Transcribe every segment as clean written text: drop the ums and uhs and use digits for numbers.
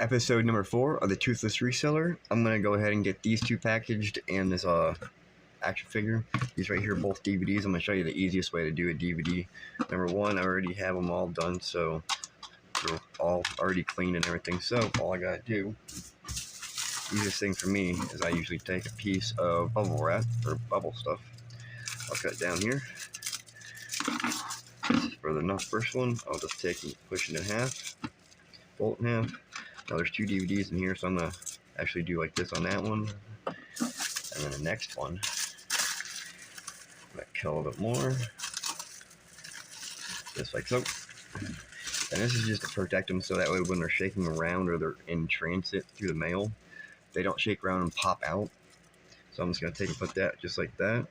Episode number 4 of the Toothless Reseller. I'm gonna go ahead and get these two packaged and this action figure. These right here, both DVDs. I'm gonna show you the easiest way to do a DVD. Number one, I already have them all done, so they're all already cleaned and everything. So all I gotta do, easiest thing for me is I usually take a piece of bubble wrap or bubble stuff. I'll cut down here. This is for the first one. I'll just take and push it in half, fold it in half. Now there's two DVDs in here, so I'm gonna actually do like this on that one, and then the next one, I'm gonna kill a little bit more, just like so. And this is just to protect them, so that way when they're shaking around or they're in transit through the mail, they don't shake around and pop out. So I'm just gonna take and put that just like that.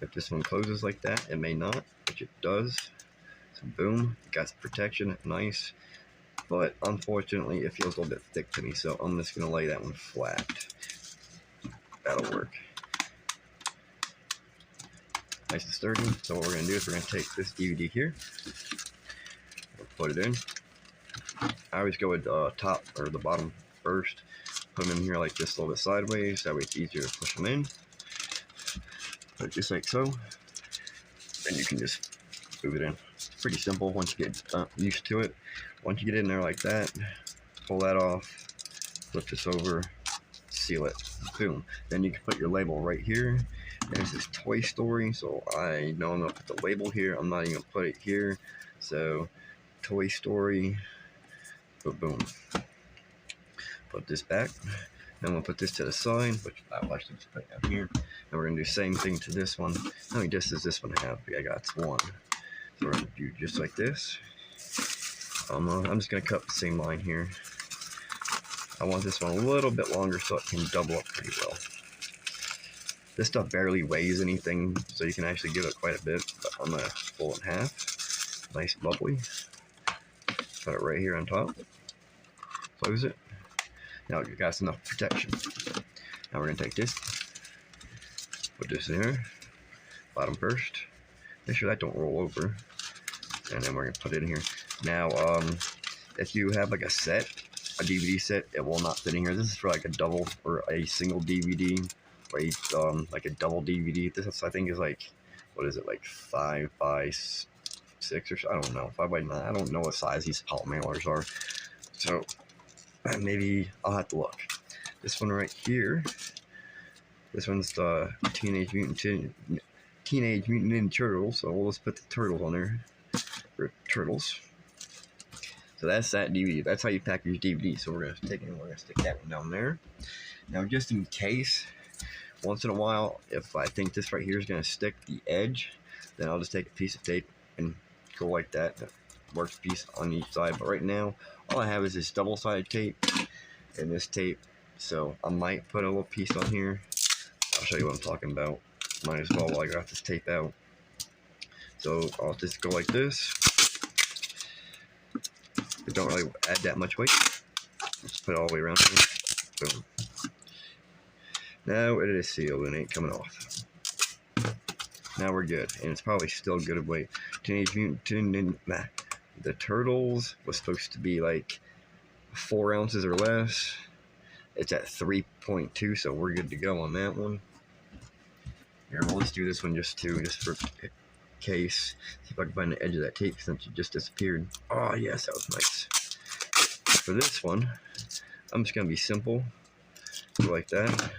If this one closes like that, it may not, which it does. So boom, it got protection, nice. But unfortunately, it feels a little bit thick to me, so I'm just going to lay that one flat. That'll work. Nice and sturdy. So what we're going to do is we're going to take this DVD here. We'll put it in. I always go with top or the bottom first. Put them in here like this, a little bit sideways. That way it's easier to push them in. Put it just like so. And you can just move it in. It's pretty simple once you get used to it. Once you get in there like that, pull that off, flip this over, seal it, boom. Then you can put your label right here. There's this Toy Story, so I know I'm gonna put the label here. I'm not even gonna put it here. So Toy Story, but boom. Put this back. Then we'll put this to the side, which I'll actually just put down here. And we're gonna do the same thing to this one. How many discs does this one have? I got one. So we're gonna do just like this. I'm just going to cut the same line here. I want this one a little bit longer so it can double up pretty well. This stuff barely weighs anything, so you can actually give it quite a bit. But I'm going to fold it in half. Nice bubbly. Put it right here on top. Close it. Now you got enough protection. Now we're going to take this. Put this in here. Bottom first. Make sure that don't roll over. And then we're going to put it in here. Now, if you have like a DVD set, it will not fit in here. This is for like a double or a single DVD, or a, like a double DVD. This I think is like, what is it, like 5 by 6 or so? I don't know, 5 by 9. I don't know what size these pop mailers are. So maybe I'll have to look. This one right here, this one's the Teenage Mutant Ninja Turtles. So we'll just put the turtles on there. For turtles. So that's that DVD. That's how you package DVD. So we're going to take it and we're going to stick that one down there. Now, just in case, once in a while, if I think this right here is going to stick the edge, then I'll just take a piece of tape and go like that. That works piece on each side. But right now, all I have is this double-sided tape and this tape. So I might put a little piece on here. I'll show you what I'm talking about. Might as well while I got this tape out. So I'll just go like this. It don't really add that much weight. Just put it all the way around here. Boom. Now it is sealed and ain't coming off. Now we're good, and it's probably still good weight. Teenage Mutant Ninja. The Turtles was supposed to be like 4 ounces or less. It's at 3.2, so we're good to go on that one. Here, well, let's do this one just for case. See if I can find the edge of that tape since it just disappeared. Oh yes, that was nice. For this one, I'm just gonna be simple. Go like that.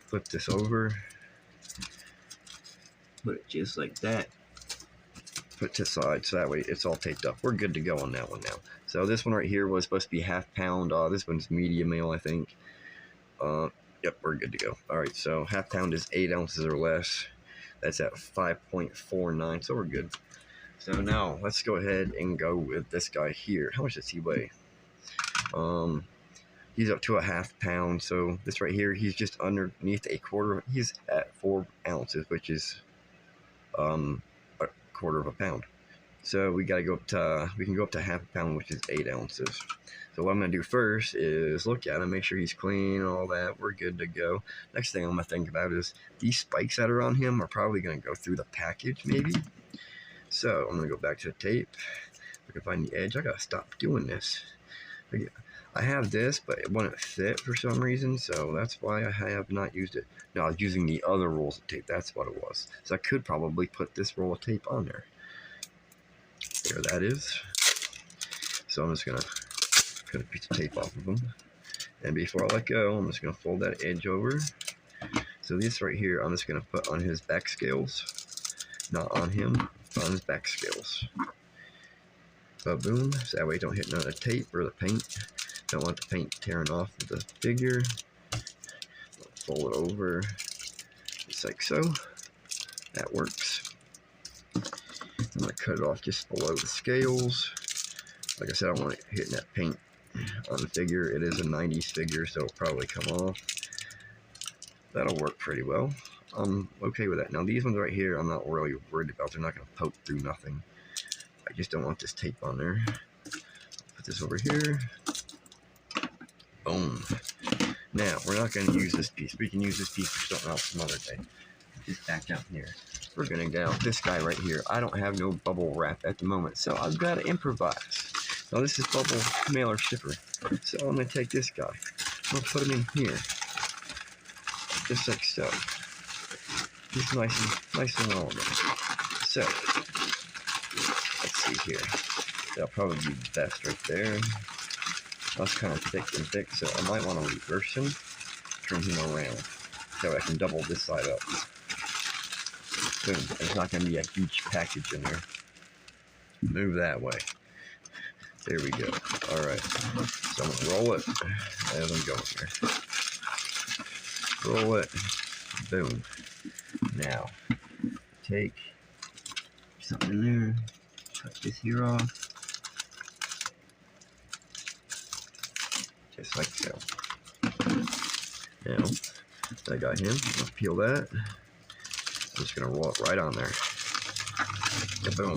Flip this over. Put it just like that. Put it to the side so that way it's all taped up. We're good to go on that one now. So this one right here was supposed to be ½ pound. This one's medium mail, I think. Yep, we're good to go. Alright, so ½ pound is 8 ounces or less. That's at 5.49, so we're good. So now, let's go ahead and go with this guy here. How much does he weigh? He's up to ½ pound, so this right here, he's just underneath a quarter. He's at 4 ounces, which is a quarter of a pound. So we can go up to ½ pound, which is 8 ounces. So what I'm going to do first is look at him, make sure he's clean and all that. We're good to go. Next thing I'm going to think about is these spikes that are on him are probably going to go through the package, maybe. So I'm going to go back to the tape. If I can find the edge, I got to stop doing this. I have this, but it wouldn't fit for some reason, so that's why I have not used it. No, I was using the other rolls of tape. That's what it was. So I could probably put this roll of tape on there. There that is. So I'm just gonna cut a piece of tape off of them. And before I let go, I'm just gonna fold that edge over. So this right here, I'm just gonna put on his back scales. Not on him, but on his back scales. But boom, so that way you don't hit none of the tape or the paint. Don't want the paint tearing off of the figure. Fold it over, just like so. That works. I'm gonna cut it off just below the scales. Like I said, I don't want it hitting that paint on the figure. It is a 90s figure, so it'll probably come off. That'll work pretty well. I'm okay with that. Now these ones right here, I'm not really worried about. They're not gonna poke through nothing. I just don't want this tape on there. Put this over here. Boom. Now, we're not going to use this piece. We can use this piece for something else some other day. Just back down here. We're going to get out this guy right here. I don't have no bubble wrap at the moment, so I've got to improvise. Now, this is bubble mailer shipper. So I'm going to take this guy. I'm going to put him in here. Just like so. Just nice and all of them. So, let's see here. That'll probably be the best right there. That's kind of thick and thick, so I might want to reverse him, turn him around, so I can double this side up. Boom. There's not going to be a huge package in there. Move that way. There we go. Alright. So I'm going to roll it as I'm going here. Roll it. Boom. Now, take something in there. Cut this here off. Just like so. Now, I got him. I'm going to peel that. I'm just going to roll it right on there. Boom.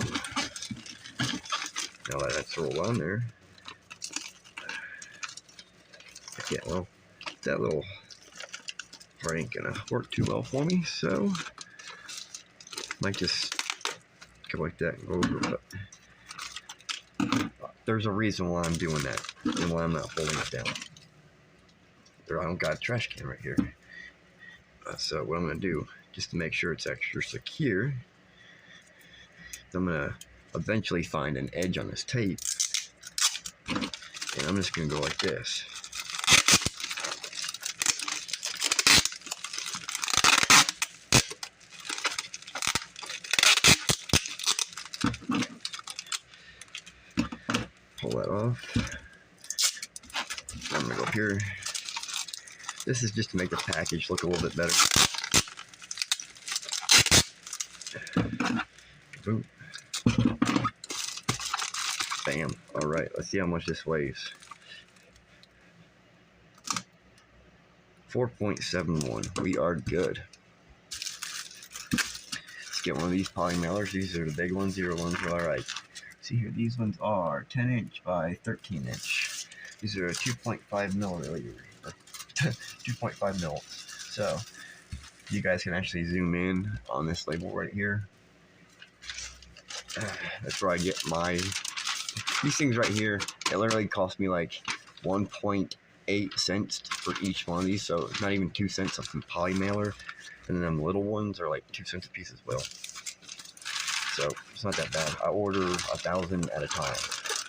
Now that that's rolled on there. Yeah, well, that little part ain't going to work too well for me, so might just go like that and go over it. There's a reason why I'm doing that and why I'm not holding it down. I don't got a trash can right here. So what I'm going to do, just to make sure it's extra secure, I'm going to eventually find an edge on this tape. And I'm just going to go like this. Pull that off. I'm going to go up here. This is just to make the package look a little bit better. Boom. Bam. Alright, let's see how much this weighs. 4.71. We are good. Let's get one of these poly mailers. These are the big ones. These are ones are alright. See here, these ones are 10 inch by 13 inch. These are 2.5 milliliters. 2.5 mil. So you guys can actually zoom in on this label right here. That's where I get my these things right here. It literally cost me like 1.8 cents for each one of these, so it's not even 2 cents of some poly mailer, and then them little ones are like 2 cents a piece as well. So it's not that bad. I order 1,000 at a time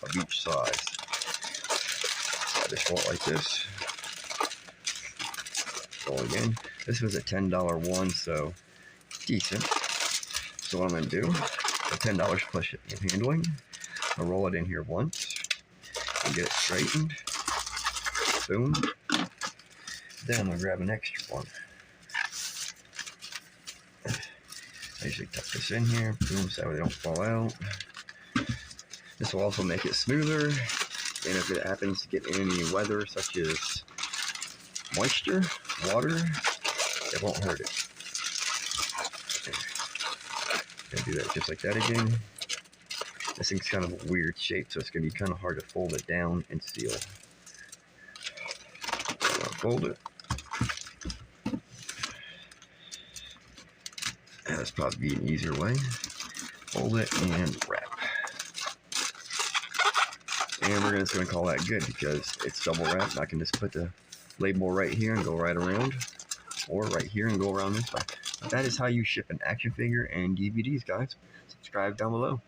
of each size. So I just roll it like this. Roll again. This was a $10 one, so decent. So what I'm going to do, for $10 plus shipping and handling, I'll roll it in here once and get it straightened. Boom. Then I'm going to grab an extra one. I usually tuck this in here, boom, so they don't fall out. This will also make it smoother, and if it happens to get in any weather such as moisture, water, it won't hurt it. Gonna do that just like that again. This thing's kind of a weird shape, so it's gonna be kind of hard to fold it down and seal. Fold it. That's probably an easier way. Fold it and wrap. And we're just going to call that good because it's double wrapped. I can just put the label right here and go right around, or right here and go around this way. That is how you ship an action figure and DVDs, guys. Subscribe down below.